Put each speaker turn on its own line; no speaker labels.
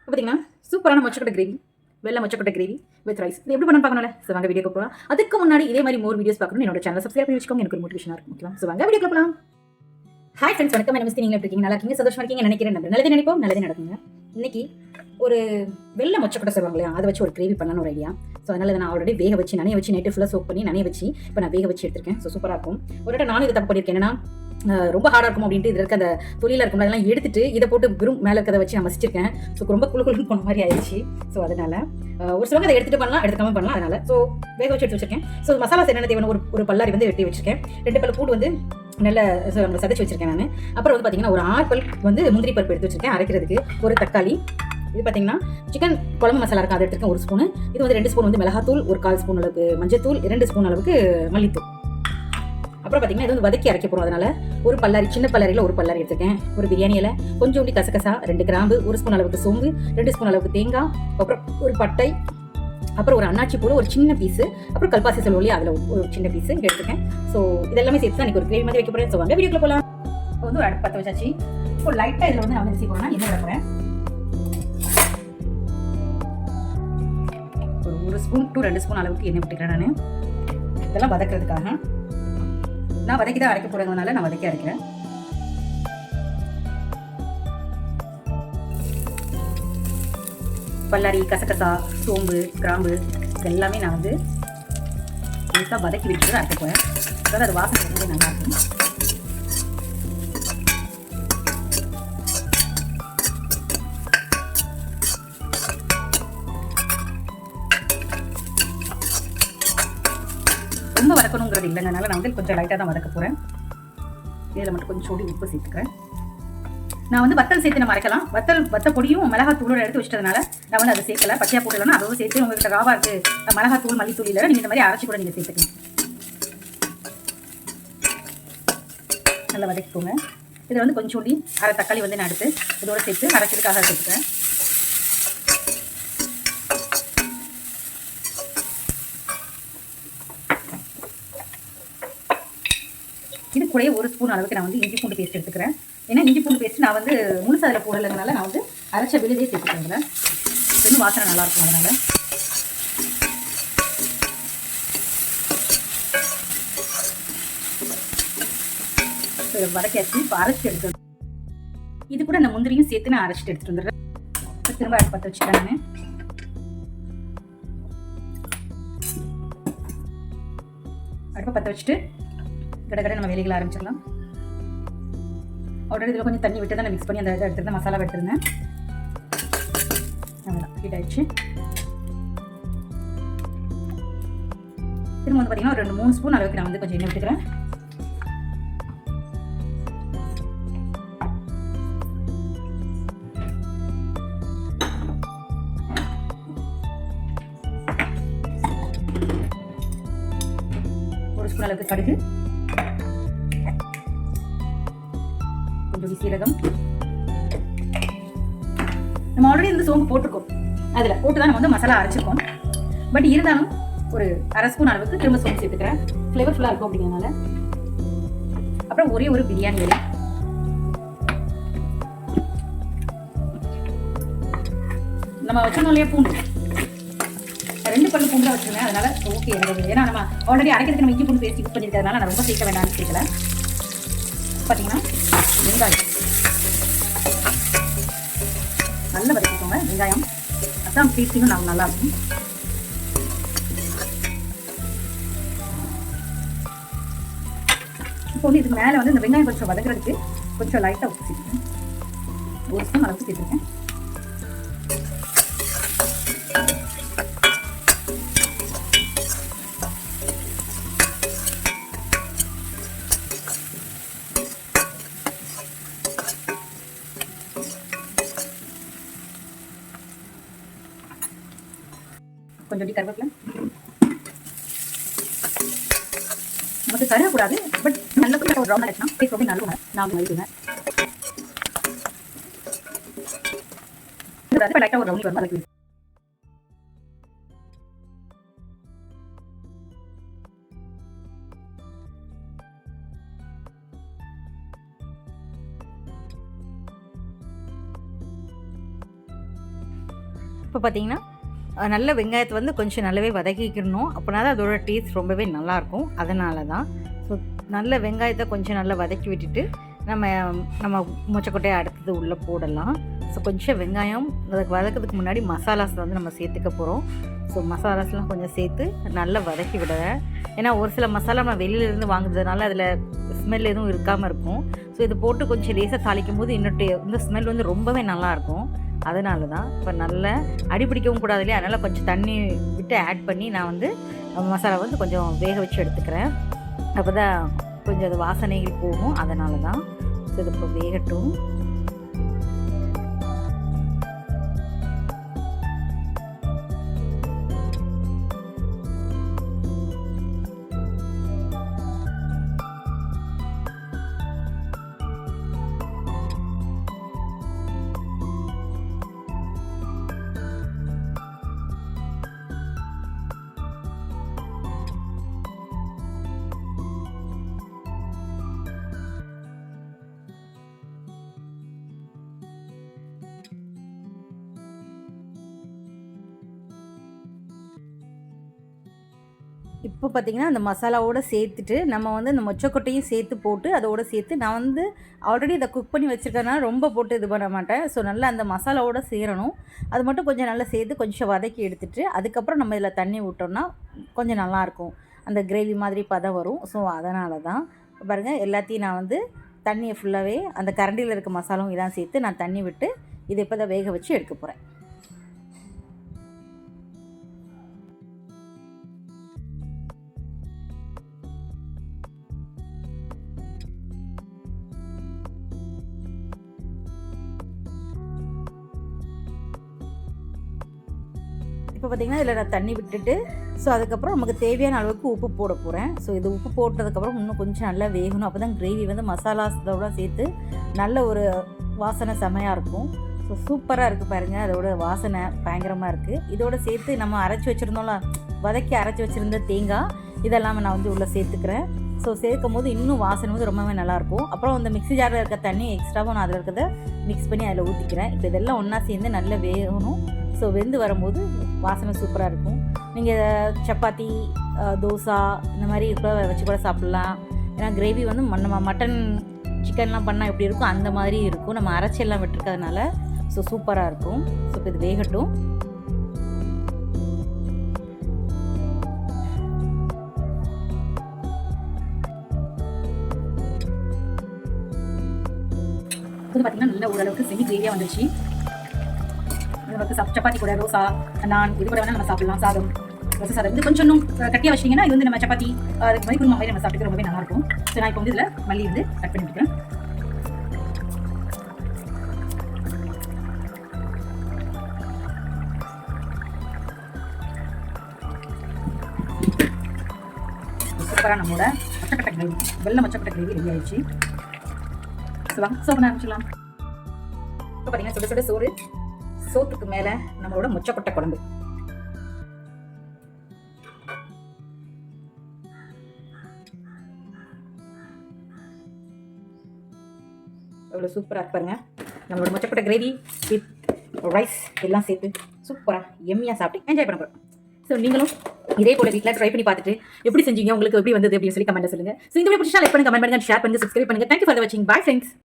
பார்த்தீங்கன்னா சூப்பரான மொச்சக்கொட்டை கிரேவி, வெள்ளை மொச்சக்கொட்டை கிரேவி வித் ரைஸ். இது எப்படி பண்ண பார்க்கணும்ல? ஸோ வாங்க வீடியோக்கு போகலாம். அதுக்கு முன்னாடி இதே மாதிரி மோர் வீடியோஸ் பார்க்கணும் என்னோட சேனல் சப்ஸ்கிரைப் பண்ணி வச்சுக்கோங்க. எனக்கு ஒரு மோட்டிவேஷனாக இருக்கும். ஓகேவா? ஸோ வாங்க வீடியோக்கு போகலாம். ஹாய் ஃப்ரெண்ட்ஸ், வணக்கம். என்ன மிஸ்தி, நீங்கள் எப்படி இருக்கீங்க? நல்லா இருக்கீங்க, சந்தோஷமா இருக்கீங்க நினைக்கிறேன். நம்ம நல்லதே நினைப்போம், நல்லதே நடக்குங்க. இன்னைக்கு ஒரு வெள்ளை மொச்சக்கொட்டை சொல்லுவாங்க இல்லையா, அதை வச்சு ஒரு கிரேவி பண்ணணும் ஒரு ஐடியா. ஸோ அதனால நான் ஆல்ரெடி வேக வச்சு நனைய வச்சு நைட்டு ஃபுல்லாக சோக் பண்ணி நனைய வச்சு இப்போ நான் வேக வச்சு எடுத்திருக்கேன். ஸோ சூப்பராக இருக்கும். ஒரு இடத்துல நானும் இதை தப்பு பண்ணியிருக்கேன். என்னன்னா ரொம்ப ஹார்டாக இருக்கும் அப்படின்ட்டு இதில் இருக்க அந்த தொழிலாக இருக்கும் அதெல்லாம் எடுத்துட்டு இதை போட்டு வெறும் மேலே இருக்கிறத வச்சு நான் மசிச்சிருக்கேன். ஸோ ரொம்ப குழுக்குழுன்னு போன மாதிரி ஆயிடுச்சு. ஸோ அதனால ஒரு சிலவங்க அதை எடுத்துட்டு பண்ணலாம், எடுத்துக்காம பண்ணலாம். அதனால ஸோ வேக வச்சு எடுத்து வச்சிருக்கேன். ஸோ மசாலாஸ் என்னென்ன தேவையான ஒரு பல்லாரி வந்து வெட்டி வச்சிருக்கேன். 2 பல் பூண்டு வந்து நல்ல சதைச்சு வச்சிருக்கேன் நான். அப்புறம் வந்து பார்த்தீங்கன்னா ஒரு 6 பல் வந்து முந்திரி பருப்பு எடுத்து வச்சிருக்கேன் அரைக்கிறதுக்கு. ஒரு தக்காளி. இது பார்த்தீங்கன்னா சிக்கன் குழம்பு மசாலா இருக்கும், அதை எடுத்துருக்கேன் 1 ஸ்பூனு. இது வந்து 2 ஸ்பூன் வந்து மிளகாத்தூள், ஒரு 1/4 ஸ்பூன் அளவுக்கு மஞ்சத்தூள், 2 ஸ்பூன் அளவுக்கு மல்லித்தூள். அப்புறம் பார்த்தீங்கன்னா இது வந்து வதக்கி அரைக்க போகிறோம். அதனால ஒரு பல்லாரி, சின்ன பல்லாரியில் ஒரு பல்லாரி எடுத்துருக்கேன். ஒரு பிரியாணி இலை, கொஞ்சோண்டி கசகசா, 2 கிராம்பு, 1 ஸ்பூன் அளவுக்கு சோம்பு, 2 ஸ்பூன் அளவுக்கு தேங்காய், அப்புறம் ஒரு பட்டை, அப்புறம் ஒரு அன்னாச்சி பூ ஒரு சின்ன பீஸு, அப்புறம் கல்பாசி சொல்லி அதில் ஒரு சின்ன பீஸு எடுத்துருக்கேன். ஸோ இதெல்லாமே சேர்த்து தான் எனக்கு ஒரு கிரேவி மாதிரி வைக்க போகிறேன். ஸோ வாங்க வீடியோக்குள்ள போகலாம். இப்போ வந்து ஒரு அடுப்பு பற்ற வச்சாச்சு. இப்போ லைட்டாக இதில் வந்து நான் வந்து போகிறேன்னா என்ன விட ஒரு 1 ஸ்பூன் டு 2 ஸ்பூன் அளவுக்கு எண்ணெய் விட்டுக்கிறேன். நான் இதெல்லாம் வதக்கிறதுக்காக நான் வதக்கி தான் அரைக்க போகிறதுனால நான் வதக்கி அரைக்கிறேன். பல்லாரி, கசகசா, சோம்பு, கிராம்பு எல்லாமே நான் வந்து லேசாக வதக்கி விட்டு அரைக்க போகிறேன். அதாவது அது வாசனை வந்து நல்லா இருக்கும். ரொம்ப வதக்கணுங்கிறது இல்லைங்க, அதனால நான் வந்து கொஞ்சம் லைட்டாக தான் வதக்க போகிறேன். இதில் மட்டும் கொஞ்சம் சோடி உப்பு சேர்த்துக்கிறேன். நான் வந்து வத்தல் சேர்த்து நம்ம அரைக்கலாம். வத்த பொடியும் மிளகாத்தூளோட எடுத்து வச்சிட்டதுனால நான் வந்து அதை சேர்க்கல. பச்சையாக போட்டுலன்னா அதோட சேர்த்து உங்கள்கிட்ட ராவா இருக்குது மிளகாத்தூள் மல்லித்தூள் இல்லை, நீங்கள் இந்த மாதிரி அரைச்சி கூட நீங்கள் சேர்த்துக்கலாம். நல்லா வதக்கிக்கோங்க. இதில் வந்து கொஞ்சம் சொல்லி அரை தக்காளி வந்து நான் எடுத்து இதோட சேர்த்து அரைச்சதுக்காக சேர்த்துக்கிறேன். இது கூட 1 ஸ்பூன் அளவுக்கு நான் வந்து இஞ்சி பூண்டு பேஸ்ட் எடுத்துக்கிறேன். ஏன்னா இஞ்சி பூண்டு பேஸ்ட் நான் வந்து முழுசு அதில் போடலைங்கனால நான் வந்து அரைச்ச விழுதே சேர்த்துக்கிறேன். இன்னும் வாசனை நல்லாயிருக்கும். அதனால் வதக்கியாச்சு. இப்போ அரைச்சி எடுத்து இது கூட நான் முந்திரியும் சேர்த்து நான் அரைச்சிட்டு எடுத்துட்டு வந்துடுறேன். திரும்ப அடுப்பு பற்ற வச்சுக்கிறேன். நான் அடுப்பை பற்ற வச்சுட்டு கடை நம்ம வேலைகளை ஆரம்பிச்சிடலாம். ஆல்ரெடி இதில் கொஞ்சம் தண்ணி விட்டு தான் நான் மிக்ஸ் பண்ணி அந்த இதை எடுத்துருந்தேன், மசாலா எடுத்துருந்தேன். அவ்வளோதான், ஹீட் ஆயிடுச்சு. திரும்ப வந்து பார்த்தீங்கன்னா ஒரு 2-3 ஸ்பூன் அளவுக்கு நான் வந்து கொஞ்சம் எண்ணெய் விட்டுக்கிறேன். ஒரு ஸ்பூன் அளவுக்கு கடுகு, கொஞ்சம் சீரகம். நம்ம ஆல்ரெடி இந்த சோம்பு போட்டிருக்கோம், அதில் போட்டு தான் நம்ம வந்து மசாலா அரைச்சிருக்கோம். பட் இருந்தாலும் ஒரு 1/2 ஸ்பூன் அளவுக்கு திரும்ப சோம்பு சேர்த்துக்கிறேன், ஃப்ளேவர்ஃபுல்லாக இருக்கும் அப்படிங்கிறதுனால. அப்புறம் ஒரே ஒரு பிரியாணி இலை, நம்ம வச்சிருந்தோம் இல்லையா பூண்டு, 2 பல்லு பூண்டு வச்சிருந்தேன். அதனால ஓகே, ஏன்னா நம்ம ஆல்ரெடி அரைக்கிறதுக்கு நம்ம இஞ்சி பூண்டு பேஸ்ட் யூஸ் பண்ணியிருக்கிறதுனால நான் ரொம்ப சேர்க்க வேண்டாம்னு சேர்க்கல. பார்த்தீங்கன்னா வெங்காயம் நல்லா வதக்கிக்கோங்க. வெங்காயம் அதான் டேஸ்டிங்கும் நல்லா இருக்கும். இப்போ வந்து இதுக்கு மேலே வந்து இந்த வெங்காயம் கொஞ்சம் வதக்கிறதுக்கு கொஞ்சம் லைட்டாக உப்பு சேர்த்துக்கேன். 1 ஸ்பூன் அளவுக்கு சேர்த்துருக்கேன். கொஞ்சம் கருவேப்பிலை, நமக்கு கருகக்கூடாது, பட் நல்ல ஒரு ரவுண்ட் ஆச்சுன்னா டேஸ்ட் ரொம்ப நல்லா நான் வைக்குவேன். லைட்டாக ஒரு ரவுண்ட் வரும். அதுக்கு
இப்போ பார்த்திங்கன்னா நல்ல வெங்காயத்தை வந்து கொஞ்சம் நல்லாவே வதக்கிக்கணும். அப்படின்னா தான் அதோட டேஸ்ட் ரொம்பவே நல்லாயிருக்கும். அதனால தான். ஸோ நல்ல வெங்காயத்தை கொஞ்சம் நல்லா வதக்கி விட்டுட்டு நம்ம மொச்சக்கொட்டையை அடுத்தது உள்ளே போடலாம். ஸோ கொஞ்சம் வெங்காயம் அதுக்கு வதக்கிறதுக்கு முன்னாடி மசாலாஸில் வந்து நம்ம சேர்த்துக்க போகிறோம். ஸோ மசாலாஸ்லாம் கொஞ்சம் சேர்த்து நல்லா வதக்கி விடுவேன். ஏன்னா ஒரு சில மசாலா நம்ம வெளியிலேருந்து வாங்குறதுனால அதில் ஸ்மெல் எதுவும் இருக்காமல் இருக்கும். ஸோ இது போட்டு கொஞ்சம் லேசாக தாளிக்கும் போது இந்த ஸ்மெல் வந்து ரொம்பவே நல்லாயிருக்கும். அதனால தான் இப்போ நல்லா அடிப்பிடிக்கவும் கூடாது இல்லையா, அதனால் கொஞ்சம் தண்ணி விட்டு ஆட் பண்ணி நான் வந்து மசாலா வந்து கொஞ்சம் வேக வச்சு எடுத்துக்கிறேன். அப்போ தான் கொஞ்சம் அது வாசனைகள் போகும். அதனால தான். ஸோ இது இப்போ வேகட்டும். இப்போ பார்த்திங்கன்னா அந்த மசாலாவோடு சேர்த்துட்டு நம்ம வந்து இந்த மொச்சக்கொட்டையும் சேர்த்து போட்டு அதோடு சேர்த்து நான் வந்து ஆல்ரெடி இதை குக் பண்ணி வச்சுருக்கறதுனால ரொம்ப போட்டு இது பண்ண மாட்டேன். ஸோ நல்லா அந்த மசாலாவோடு சேரணும். அது மட்டும் கொஞ்சம் நல்லா சேர்த்து கொஞ்சம் வதக்கி எடுத்துகிட்டு அதுக்கப்புறம் நம்ம இதில் தண்ணி விட்டோம்னா கொஞ்சம் நல்லாயிருக்கும். அந்த கிரேவி மாதிரி பதம் வரும். ஸோ அதனால தான் பாருங்கள், எல்லாத்தையும் நான் வந்து தண்ணியை ஃபுல்லாகவே அந்த கரண்டியில் இருக்க மசாலாவும் இதான் சேர்த்து நான் தண்ணி விட்டு இதை இப்போ தான் வேக வச்சு எடுக்க போகிறேன். இப்போ பார்த்திங்கன்னா இதில் நான் தண்ணி விட்டுட்டு அதுக்கப்புறம் நமக்கு தேவையான அளவுக்கு உப்பு போட போகிறேன். ஸோ இது உப்பு போட்டதுக்கப்புறம் இன்னும் கொஞ்சம் நல்லா வேகணும். அப்போ தான் கிரேவி வந்து மசாலாஸோட சேர்த்து நல்ல ஒரு வாசனை செமையாக இருக்கும். ஸோ சூப்பராக இருக்குது பாருங்கள், அதோட வாசனை பயங்கரமாக இருக்குது. இதோடு சேர்த்து நம்ம அரைச்சி வச்சுருந்தோம்ல, வதக்கி அரைச்சி வச்சுருந்த தேங்காய் இதெல்லாம் நான் வந்து உள்ளே சேர்த்துக்கிறேன். ஸோ சேர்க்கும் போது இன்னும் வாசனை வந்து ரொம்பவே நல்லாயிருக்கும். அப்புறம் அந்த மிக்ஸி ஜாரில் இருக்க தண்ணி எக்ஸ்ட்ராவும் நான் அதில் இருக்கிறத மிக்ஸ் பண்ணி அதில் ஊற்றிக்கிறேன். இப்போ இதெல்லாம் ஒன்றா சேர்ந்து நல்லா வேகணும். ஸோ வெந்து வரும்போது வாசனை சூப்பராக இருக்கும். நீங்கள் சப்பாத்தி, தோசை இந்த மாதிரி கூட வச்சு கூட சாப்பிட்லாம். ஏன்னா கிரேவி வந்து நம்ம மட்டன் சிக்கன்லாம் பண்ணால் எப்படி இருக்கும் அந்த மாதிரி இருக்கும். நம்ம அரைச்செல்லாம் விட்டுருக்கிறதுனால ஸோ சூப்பராக இருக்கும். ஸோ இப்போ இது வேகட்டும்.
வந்து பார்த்திங்கன்னா நல்ல ஓரளவுக்கு செமி கிரேவியாக வந்துருச்சு. நமக்கு சப்பாத்தி கூட, தோசை, நான் இது கூட வேணால் நம்ம சாப்பிடலாம். சாதம், தோசை சாதம் இது கொஞ்சம் இன்னும் கட்டியாக வச்சிங்கன்னா இது வந்து நம்ம சப்பாத்தி அதுக்கு மாதிரி குருமா மாதிரி நம்ம சாப்பிட்டு ரொம்பவே நல்லாயிருக்கும். ஸோ நான் இப்போ வந்து இதில் மல்லி வந்து கட் பண்ணி விட்டுக்கிறேன். சூப்பராக நம்மளோட மொச்சக்கொட்டை கிரேவி, வெள்ளை மொச்சக்கொட்டை கிரேவி ரெடி ஆயிடுச்சு. ஸோ வாங்க சோ பண்ண ஆரம்பிச்சிடலாம். இப்போ பார்த்தீங்கன்னா சுட சுட சோறு, சோத்துக்கு மேலே நம்மளோட மொச்சக்கொட்டை குழம்பு. எவ்வளோ சூப்பராக இருப்பாருங்க நம்மளோட மொச்சக்கொட்டை கிரேவி வித் ரைஸ் எல்லாம் சேர்த்து சூப்பராக எம்மியாக சாப்பிட்டு என்ஜாய் பண்ண போகிறோம். ஸோ நீங்களும் இதே போல வீட்டில் ட்ரை பண்ணி பார்த்துட்டு எப்படி செஞ்சீங்க, உங்களுக்கு எப்படி வந்தது அப்படின்னு சொல்லி கமெண்ட்டில் சொல்லுங்கள். ஸோ இந்த வீடியோ பிடிச்சா லைக் பண்ணுங்க, கமெண்ட் பண்ணுங்க, ஷேர் பண்ணுங்க, சப்ஸ்கிரைப் பண்ணுங்க. தேங்க்யூ ஃபார் வாட்சிங். Bye friends.